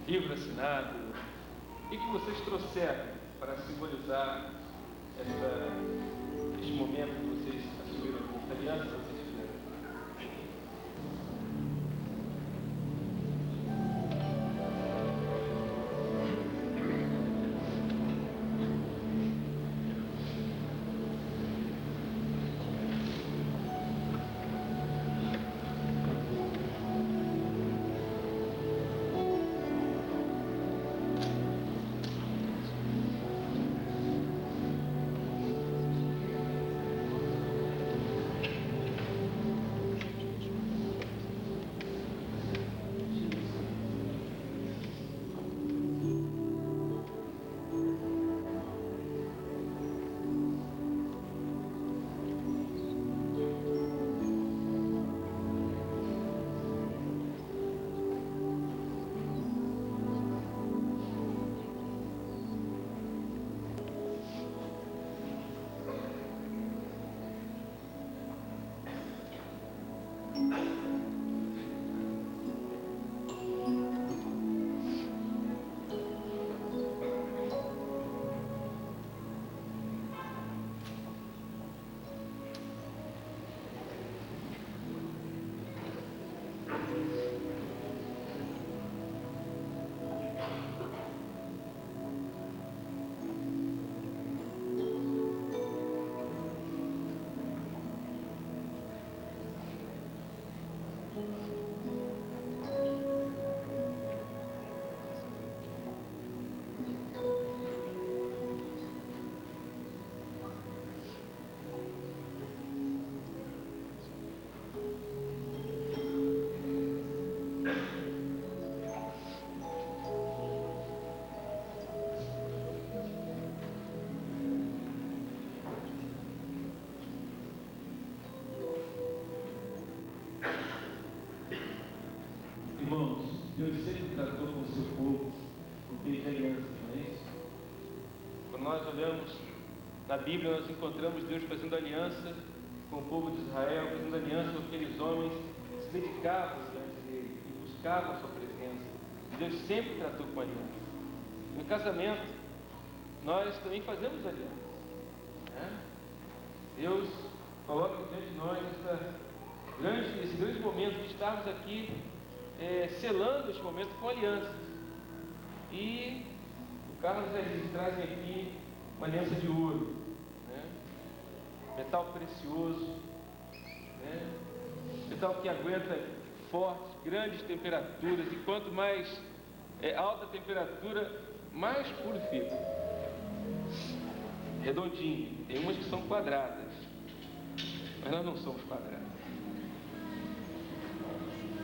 livro assinado. O que vocês trouxeram para simbolizar este momento que vocês assumiram, essa aliança que vocês fizeram? Irmãos, Deus sempre tratou com o seu povo por meio de aliança, não é isso? Quando nós olhamos na Bíblia, nós encontramos Deus fazendo aliança com o povo de Israel, fazendo aliança com aqueles homens que se dedicavam diante dele e buscavam a sua presença. E Deus sempre tratou com aliança. No casamento, nós também fazemos aliança, né? Deus coloca diante de nós esse grande momento de estarmos aqui selando este momento com alianças. E o Carlos eles trazem aqui uma aliança de ouro, né? Metal precioso, né? Metal que aguenta fortes, grandes temperaturas, e quanto mais alta a temperatura, mais puro fica. Redondinho. Tem umas que são quadradas, mas nós não somos quadrados.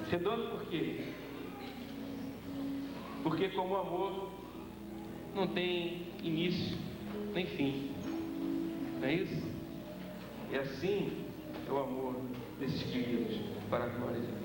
Redondo por quê? Porque como o amor não tem início nem fim, não é isso? E assim é o amor desses queridos para a glória de Deus.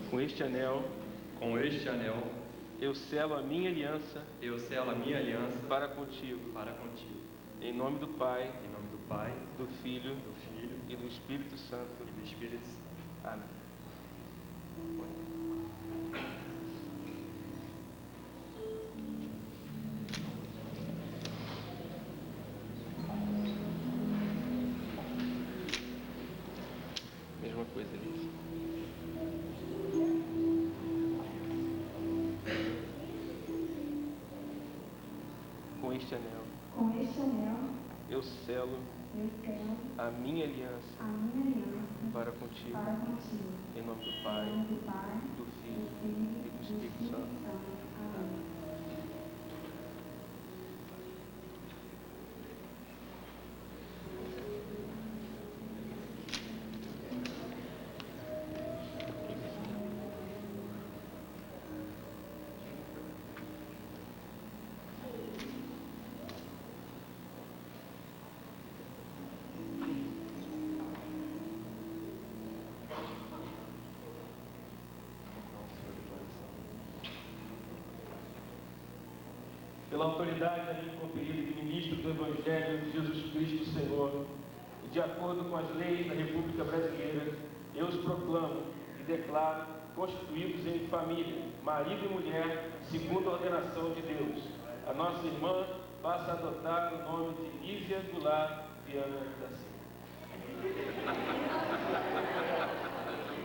Com este anel, eu selo a minha aliança para contigo. Em nome do Pai, do Filho e do Espírito Santo. Amém. Mesma coisa ali. Com este anel, eu selo a minha aliança para contigo. Em nome do Pai, do Filho e do Espírito Santo. Amém. pela autoridade a mim conferida de ministro do Evangelho de Jesus Cristo, Senhor, e de acordo com as leis da República Brasileira, eu os proclamo e declaro constituídos em família, marido e mulher, segundo a ordenação de Deus. A nossa irmã passa a adotar o nome de Lísia Goulart Viana da Silva.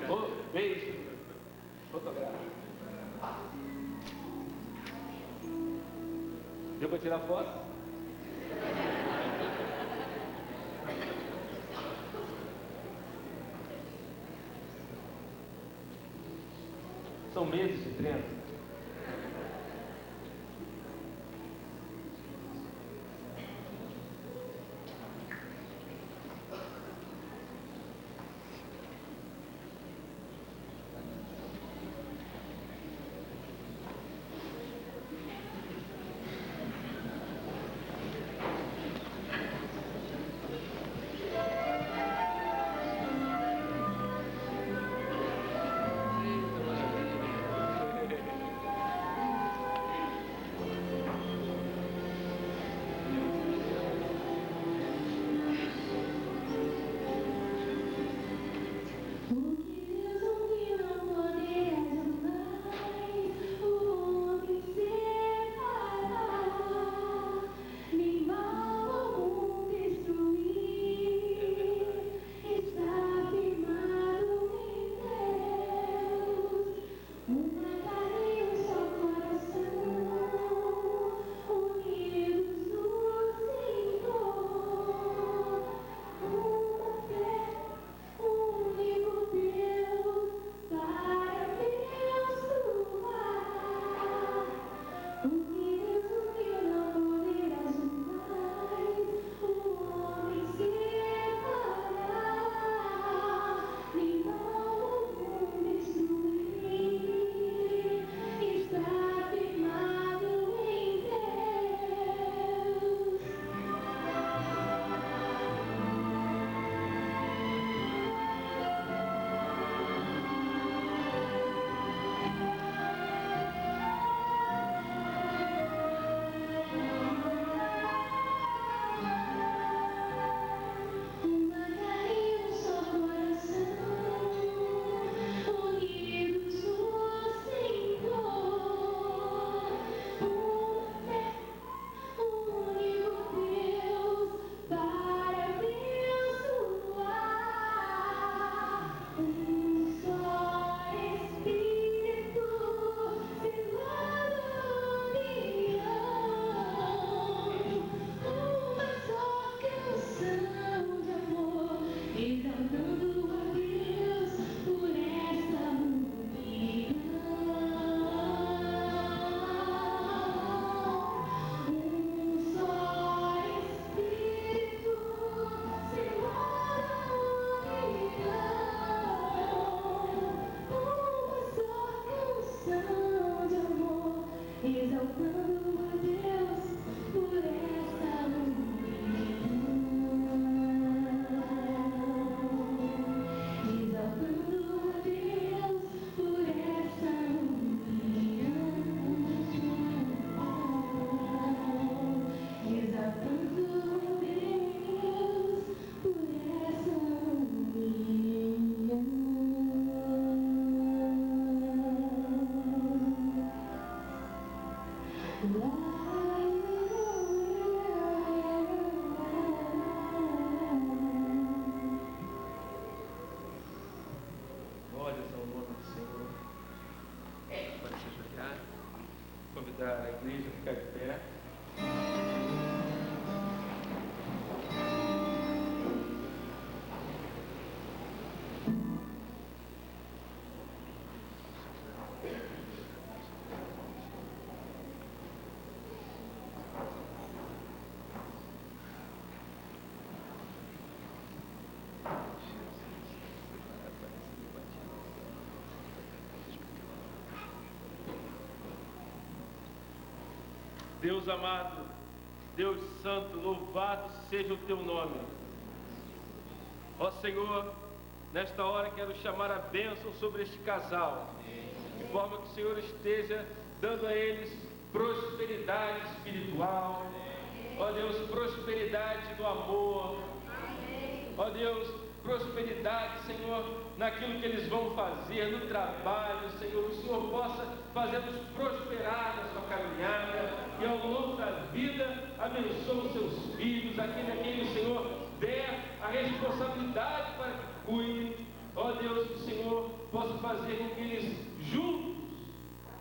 Oh, beijo. Fotografia. Deu para tirar foto? São meses de treino. Glórias ao nome do Senhor. Pode se ajoelhar. Convidar a igreja a ficar de pé. Deus amado, Deus santo, louvado seja o teu nome. Ó Senhor, nesta hora quero chamar a bênção sobre este casal, de forma que o Senhor esteja dando a eles prosperidade espiritual, ó Deus, prosperidade no amor, ó Deus, prosperidade, Senhor, naquilo que eles vão fazer, no trabalho, Senhor, o Senhor possa fazê-los prosperar na sua caminhada, e ao longo da vida, abençoe os seus filhos, aquele a quem o Senhor der a responsabilidade para que cuide, ó Deus, que o Senhor possa fazer com que eles juntos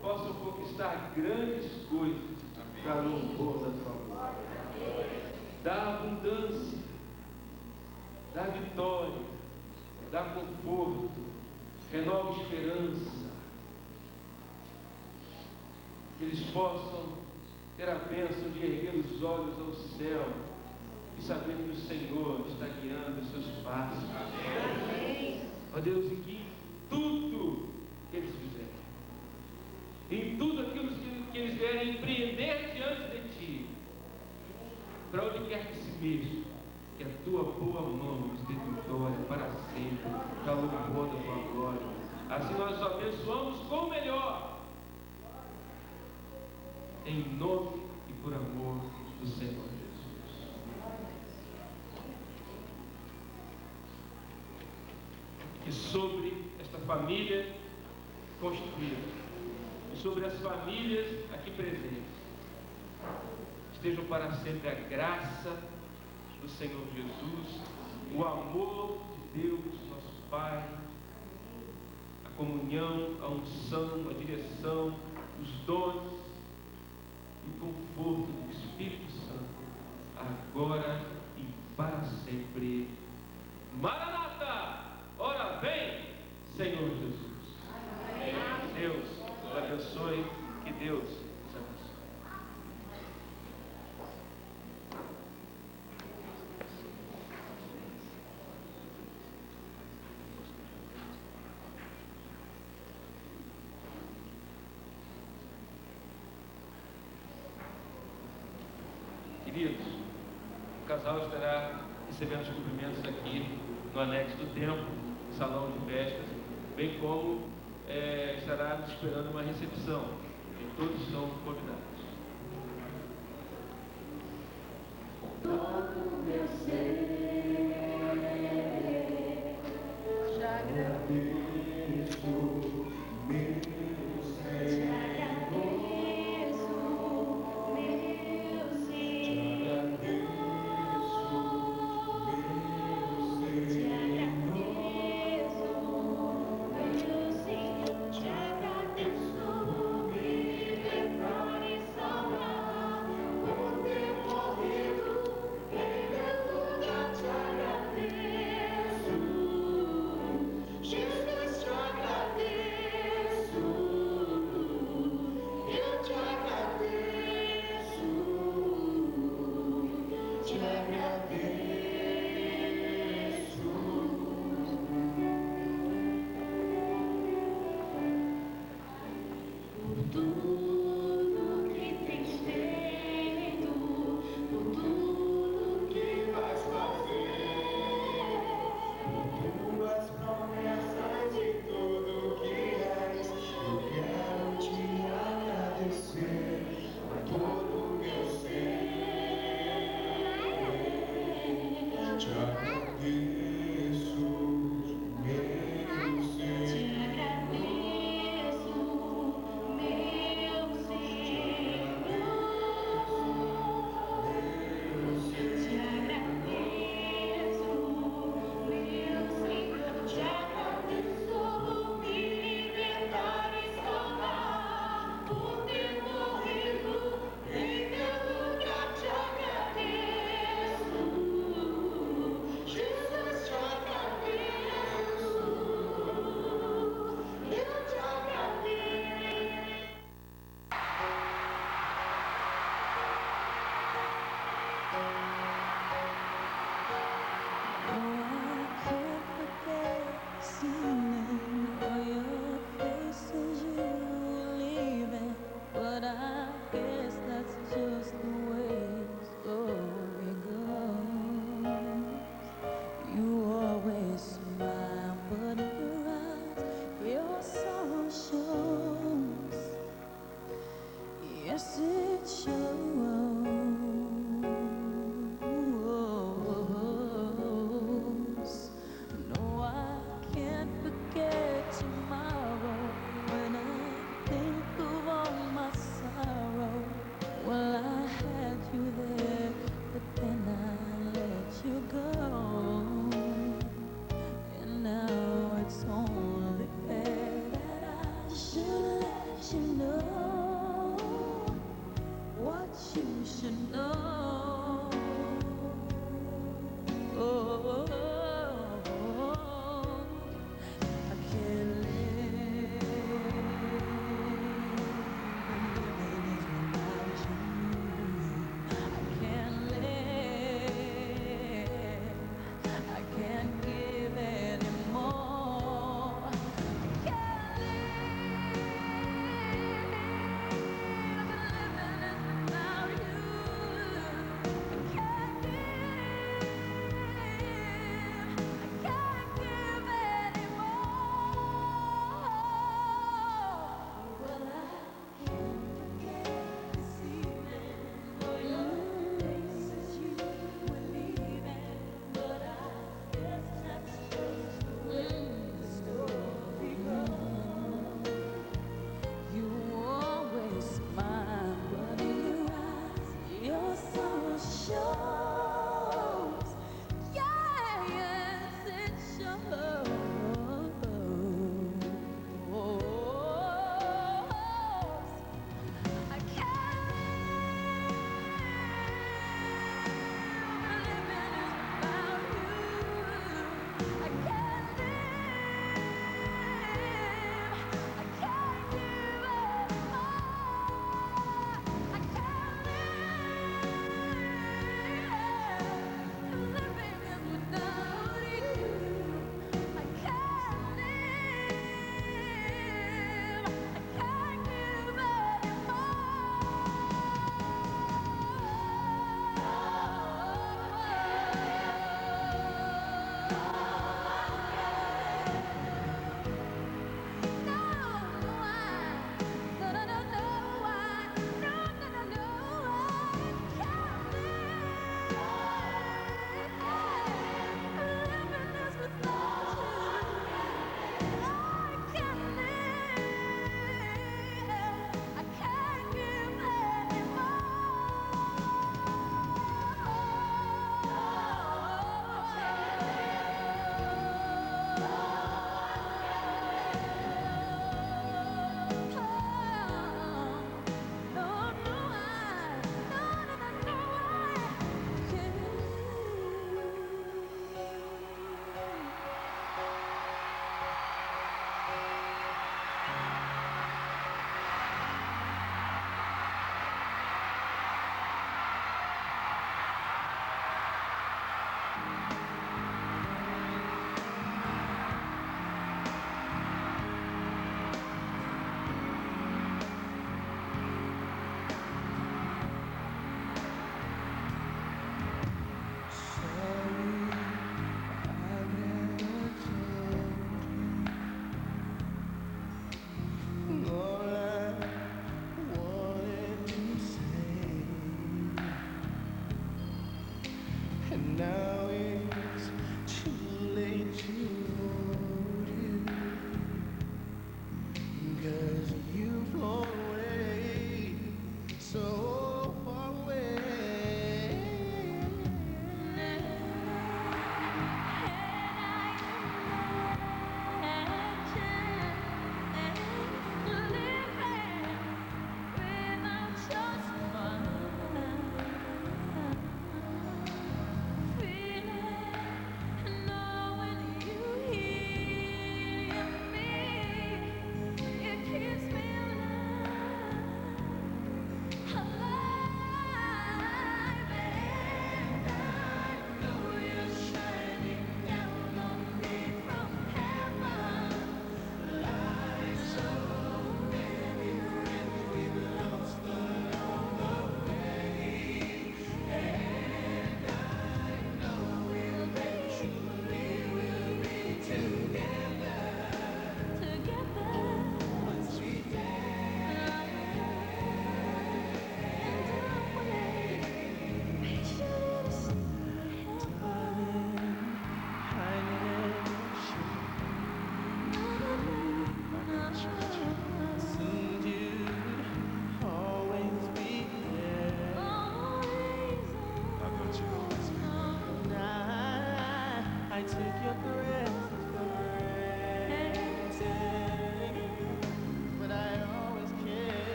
possam conquistar grandes coisas para louvor da tua glória. Dá abundância, dá vitória, dá conforto, renova esperança. Que eles possam ter a bênção de erguer os olhos ao céu e saber que o Senhor está guiando os seus passos. Ó Deus, e que tudo que eles fizerem, em tudo aquilo que eles vierem empreender diante de Ti, para onde quer que se mexa, que a Tua boa mão nos dê vitória para sempre, para o louvor da Tua glória. Assim nós os abençoamos com o melhor, em nome e por amor do Senhor Jesus. E sobre esta família constituída, e sobre as famílias aqui presentes, estejam para sempre a graça do Senhor Jesus, o amor de Deus, nosso Pai, a comunhão, a unção, a direção, os dons e o conforto do Espírito Santo, agora e para sempre. Maranata! Ora vem, Senhor Jesus. Amém. Deus nos abençoe, que Deus nos abençoe. Queridos, o casal estará recebendo os cumprimentos aqui no anexo do templo, no salão de festas, bem como estará nos esperando uma recepção, e todos estão convidados. Todo meu ser, te agradeço, meu Senhor. Te agradeço, meu Senhor.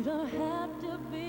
don't have to be